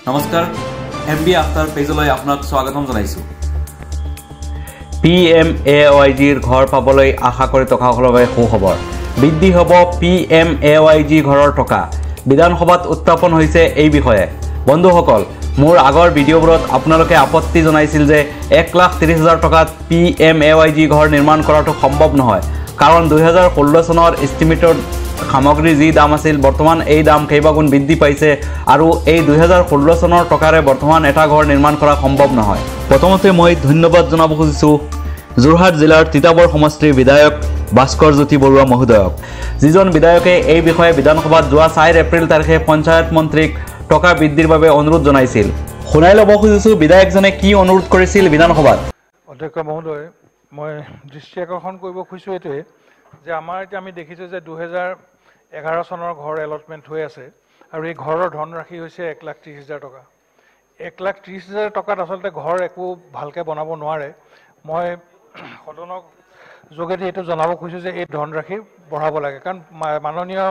নমস্কাৰ MB after পেজলৈ আপোনাক স্বাগতম জনাইছো PMAYGৰ ঘৰ পাবলৈ আশা কৰি টকাসকলৰ বাবে সুখবৰ বৃদ্ধি হ'ব PMAYG ঘৰৰ টকা বিধানসভাত উত্থাপন হৈছে এই বিষয়ে বন্ধুসকল মোৰ আগৰ ভিডিঅ'বোৰত আপোনালোকে আপত্তি জনাইছিল যে 1,30,000 টকাত PMAYG ঘৰ নিৰ্মাণ কৰাটো সম্ভৱ নহয় কাৰণ 2016 চনৰ এষ্টিমেটেড সামগ্ৰী যি দাম আছিল বৰ্তমান এই দাম কেইবাগুণ বৃদ্ধি পাইছে আৰু এই 2016 চনৰ টকাৰে বৰ্তমান এটা ঘৰ নিৰ্মাণ কৰা সম্ভৱ নহয় প্ৰথমতে মই ধন্যবাদ জনাব খুজিছো যোৰহাট জিলাৰ তিতাবৰ সমষ্টিৰ বিধায়ক ভাস্কৰ জ্যোতি বৰুৱা মহোদয়ক যিজন বিধায়কে এই বিষয়ে বিধানসভাত যোৱা 4 এপ্ৰিল তাৰিখে পঞ্চায়ত মন্ত্ৰীক টকা বৃদ্ধিৰ বাবে অনুৰোধ জনাইছিল শুনাই ল'ব খুজিছো বিধায়কজনে কি অনুৰোধ কৰিছিল বিধানসভাত অধ্যক্ষ মহোদয় মই দৃষ্টি আকৰ্ষণ কৰিব খুজিছো এটোৱে যে আমাৰ এতিয়া আমি দেখিছো যে 2011 চনৰ ঘৰ এলটমেন্ট হৈ আছে আৰু এই ঘৰৰ ধনৰাশি হৈছে 1,30,000 টকা 1,30,000 টকাত আসলতে ঘৰ একো ভালকে বনাব নোৱাৰে মই সদনক যোগেদি এটো জনাব খুজিছো যে এই ধনৰাশি বঢ়াব লাগে কাৰণ মাননীয়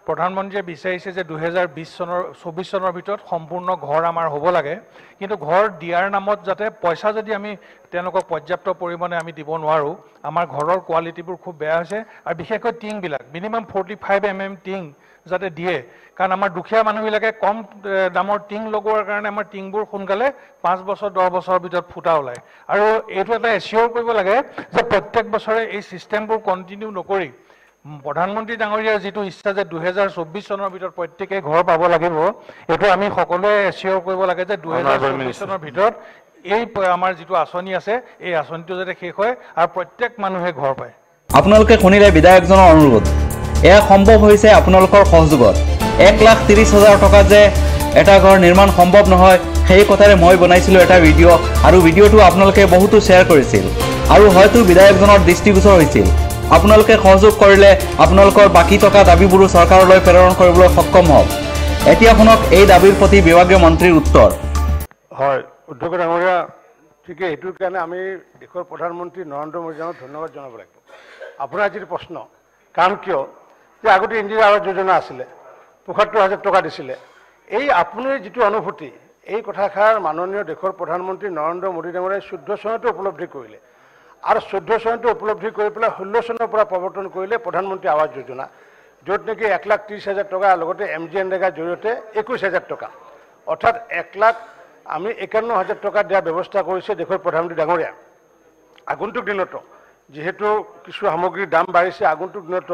প্ৰধানমন্ত্ৰীয়ে বিচাৰিছে যে 2024 চনৰ ভিতৰত সম্পূৰ্ণ ঘৰ আমাৰ হ'ব লাগে কিন্তু ঘৰ দিয়াৰ নামত যাতে পইচা যদি আমি তেওঁলোকক পৰ্যাপ্ত পৰিমাণে আমি দিব নোৱাৰো আমাৰ ঘৰৰ কোৱালিটিবোৰ খুব বেয়া হৈছে আৰু বিশেষকৈ টিং বিলাক মিনিমাম 45 mm টিং যাতে দিয়ে কাৰণ আমাৰ দুখীয়া মানুহবিলাকে কম দামৰ টিং লগোৱাৰ কাৰণে আমাৰ টিংবোৰ সোনকালে 5 বছৰ 10 বছৰৰ ভিতৰত ফুটা ওলায় আৰু এইটো এটা এচিয়ৰ কৰিব লাগে যে প্ৰত্যেক বছৰে এই সিস্টেমবোৰ কন্টিনিউ নকৰি প্ৰধানমন্ত্ৰী ডাঙৰীয়াৰ যেটো ইচ্ছা যে 2024 চনৰ ভিতৰত প্ৰত্যেককে ঘৰ পাব লাগিব এটো আমি সকলোৱে এচিয়ৰ কৰিব লাগে যে 2024 চনৰ ভিতৰত এই আমাৰ যেটো আঁচনি আছে এই আঁচনিটো যাতে শেষ হয় আৰু প্ৰত্যেক মানুহে ঘৰ পায় আপোনালোকে শুনিলে বিধায়কজনৰ অনুৰোধ এয়া সম্ভৱ হৈছে আপোনালোকৰ সহযোগত 1,30,000 টকা যে এটা ঘৰ নিৰ্মাণ সম্ভৱ নহয় সেই কথাৰে মই বনাইছিলো এটা ভিডিঅ' আৰু ভিডিঅ'টো আপোনালোকে বহুতো শ্বেয়াৰ কৰিছিল আৰু হয়তো বিধায়কজনৰ দৃষ্টিগোচৰ হৈছিল আপোনালোকে সহযোগ কৰিলে আপোনালোকৰ বাকি টকা দাবীবোৰ চৰকাৰলৈ প্ৰেৰণ কৰিবলৈ সক্ষম হ'ব এতিয়া শুনক এই দাবীৰ প্ৰতি বিভাগীয় মন্ত্ৰীৰ উত্তৰ হয় উদ্যোগ ডাঙৰীয়া ঠিকে এইটোৰ কাৰণে আমি দেশৰ প্ৰধানমন্ত্ৰী নৰেন্দ্ৰ মোদীক ধন্যবাদ জনাব লাগিব আপোনাৰ যি প্ৰশ্ন কাৰণ কিয় যে আগতে ইন্দিৰা আৱাস যোজনা আছিলে ৭৫,০০০ টকা দিছিলে এই আপোনাৰ যেটো অনুভূতি এই কথাষাৰ মাননীয় দেশৰ প্ৰধানমন্ত্ৰী নৰেন্দ্ৰ মোদী ডাঙৰীয়াই 14 চনতে উপলব্ধি কৰিলে আৰু 14 চনতে উপলব্ধি কৰি পেলাই 16 চনৰ পৰা প্ৰৱৰ্তন কৰিলে প্ৰধানমন্ত্ৰী আৱাস যোজনা য'ত নেকি 1,30,000 টকা লগতে MGNৰেগাৰ জৰিয়তে 21,000 টকা অৰ্থাৎ 1,00,000 আমি 51,000 টকা দিয়া ব্যৱস্থা কৰিছে দেশৰ প্ৰধানমন্ত্ৰী ডাঙৰীয়া আগন্তুক দিনত যেহেতু কিছু সামগ্ৰীৰ দাম বাঢ়িছে আগন্তুক দিনত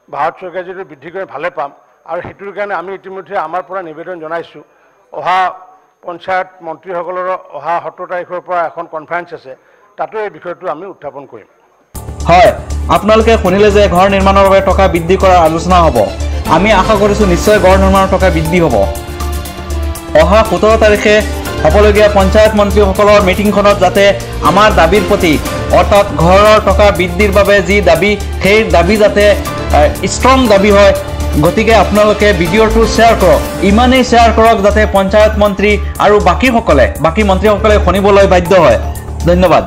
ভাৰত চৰকাৰে যদি বৃদ্ধি কৰি ভালে পাম আৰু হেতুৰ কাৰণে আমি ইতিমধ্যে আমাৰ পৰা নিবেদন জনাইছো অহা পঞ্চায়ত মন্ত্ৰীসকলৰ অহা 17 তাৰিখৰ পৰা এখন কনফাৰেন্স আছে তাতো এই বিষয়টো আমি উত্থাপন কৰিম হয় আপোনালোকে শুনিলে যে ঘৰ নিৰ্মাণৰ বাবে টকা বৃদ্ধি কৰাৰ আলোচনা হ'ব আমি আশা কৰিছো নিশ্চয় ঘৰ নিৰ্মাণৰ টকা বৃদ্ধি হ'ব অহা 17 তাৰিখে হ'বলগীয়া পঞ্চায়ত মন্ত্ৰীসকলৰ মিটিংখনত যাতে আমাৰ দাবীৰ প্ৰতি অৰ্থাৎ ঘৰৰ টকা বৃদ্ধিৰ বাবে যি দাবী সেই দাবী যাতে ষ্ট্ৰং দাবী হয় গতিকে আপোনালোকে ভিডিঅ'টো শ্বেয়াৰ কৰক ইমানেই শ্বেয়াৰ কৰক যাতে পঞ্চায়ত মন্ত্ৰী আৰু বাকি মন্ত্ৰীসকলে শুনিবলৈ বাধ্য হয় ধন্যবাদ